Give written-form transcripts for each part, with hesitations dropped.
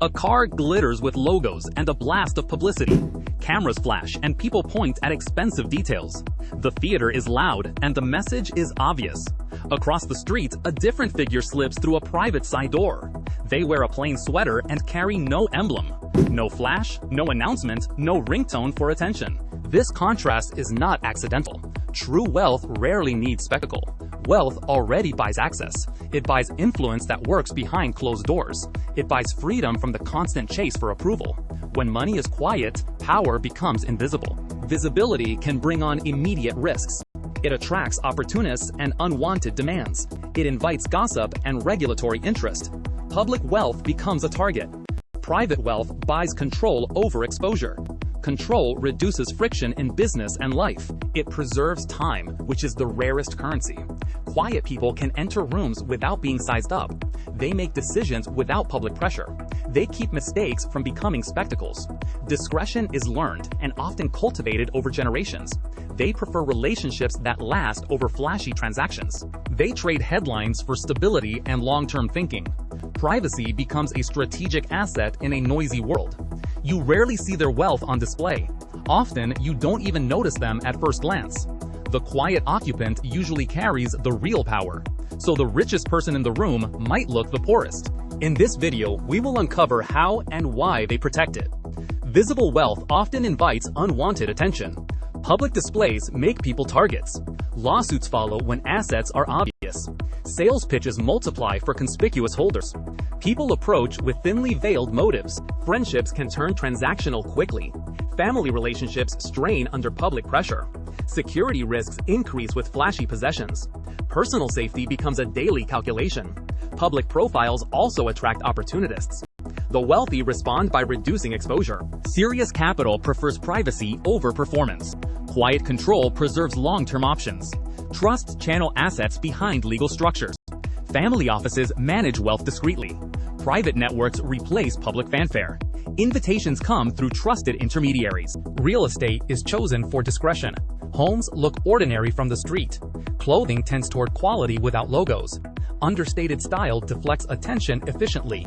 A car glitters with logos and a blast of publicity. Cameras flash and people point at expensive details. The theater is loud and the message is obvious. Across the street, a different figure slips through a private side door. They wear a plain sweater and carry no emblem. No flash, no announcement, no ringtone for attention. This contrast is not accidental. True wealth rarely needs spectacle. Wealth already buys access. It buys influence that works behind closed doors. It buys freedom from the constant chase for approval. When money is quiet, power becomes invisible. Visibility can bring on immediate risks. It attracts opportunists and unwanted demands. It invites gossip and regulatory interest. Public wealth becomes a target. Private wealth buys control over exposure. Control reduces friction in business and life. It preserves time, which is the rarest currency. Quiet people can enter rooms without being sized up. They make decisions without public pressure. They keep mistakes from becoming spectacles. Discretion is learned and often cultivated over generations. They prefer relationships that last over flashy transactions. They trade headlines for stability and long-term thinking. Privacy becomes a strategic asset in a noisy world. You rarely see their wealth on display. Often, you don't even notice them at first glance. The quiet occupant usually carries the real power, so the richest person in the room might look the poorest. In this video, we will uncover how and why they protect it. Visible wealth often invites unwanted attention. Public displays make people targets. Lawsuits follow when assets are obvious. Sales pitches multiply for conspicuous holders. People approach with thinly veiled motives. Friendships can turn transactional quickly. Family relationships strain under public pressure. Security risks increase with flashy possessions. Personal safety becomes a daily calculation. Public profiles also attract opportunists. The wealthy respond by reducing exposure. Serious capital prefers privacy over performance. Quiet control preserves long-term options. Trusts channel assets behind legal structures. Family offices manage wealth discreetly. Private networks replace public fanfare. Invitations come through trusted intermediaries. Real estate is chosen for discretion. Homes look ordinary from the street. Clothing tends toward quality without logos. Understated style deflects attention efficiently.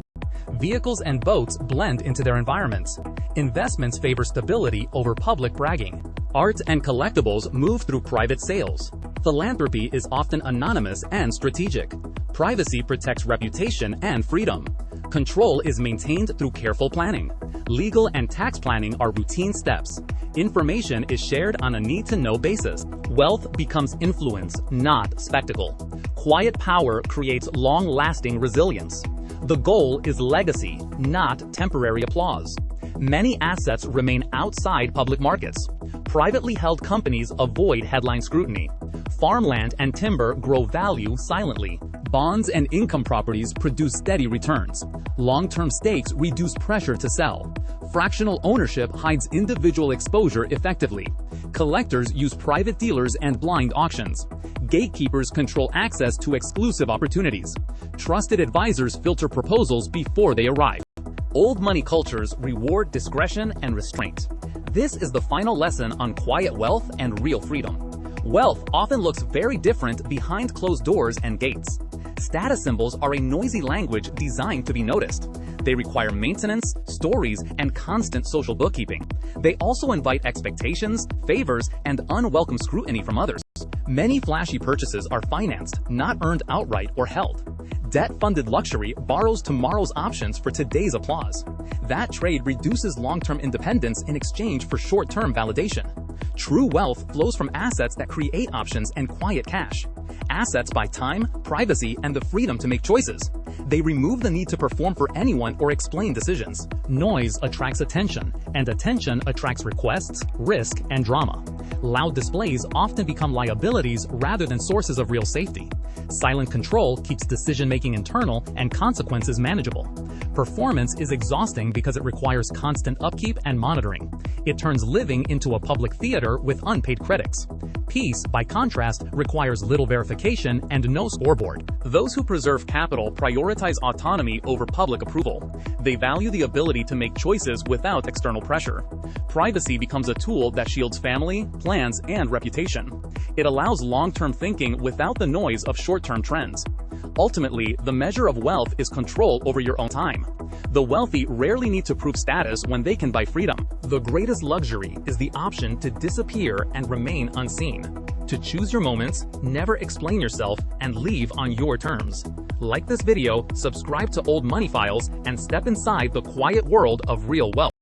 Vehicles and boats blend into their environments. Investments favor stability over public bragging. Art and collectibles move through private sales. Philanthropy is often anonymous and strategic. Privacy protects reputation and freedom. Control is maintained through careful planning. Legal and tax planning are routine steps. Information is shared on a need-to-know basis. Wealth becomes influence, not spectacle. Quiet power creates long-lasting resilience. The goal is legacy, not temporary applause. Many assets remain outside public markets. Privately held companies avoid headline scrutiny. Farmland and timber grow value silently. Bonds and income properties produce steady returns. Long-term stakes reduce pressure to sell. Fractional ownership hides individual exposure effectively. Collectors use private dealers and blind auctions. Gatekeepers control access to exclusive opportunities. Trusted advisors filter proposals before they arrive. Old money cultures reward discretion and restraint. This is the final lesson on quiet wealth and real freedom. Wealth often looks very different behind closed doors and gates. Status symbols are a noisy language designed to be noticed. They require maintenance, stories, and constant social bookkeeping. They also invite expectations, favors, and unwelcome scrutiny from others. Many flashy purchases are financed, not earned outright or held. Debt-funded luxury borrows tomorrow's options for today's applause. That trade reduces long-term independence in exchange for short-term validation. True wealth flows from assets that create options and quiet cash. Assets buy time, privacy, and the freedom to make choices. They remove the need to perform for anyone or explain decisions. Noise attracts attention, and attention attracts requests, risk, and drama. Loud displays often become liabilities rather than sources of real safety. Silent control keeps decision-making internal and consequences manageable. Performance is exhausting because it requires constant upkeep and monitoring. It turns living into a public theater with unpaid critics. Peace, by contrast, requires little verification and no scoreboard. Those who preserve capital prioritize autonomy over public approval. They value the ability to make choices without external pressure. Privacy becomes a tool that shields family, plans, and reputation. It allows long-term thinking without the noise of short-term trends. Ultimately, the measure of wealth is control over your own time. The wealthy rarely need to prove status when they can buy freedom. The greatest luxury is the option to disappear and remain unseen. To choose your moments, never explain yourself, and leave on your terms. Like this video, subscribe to Old Money Files, and step inside the quiet world of real wealth.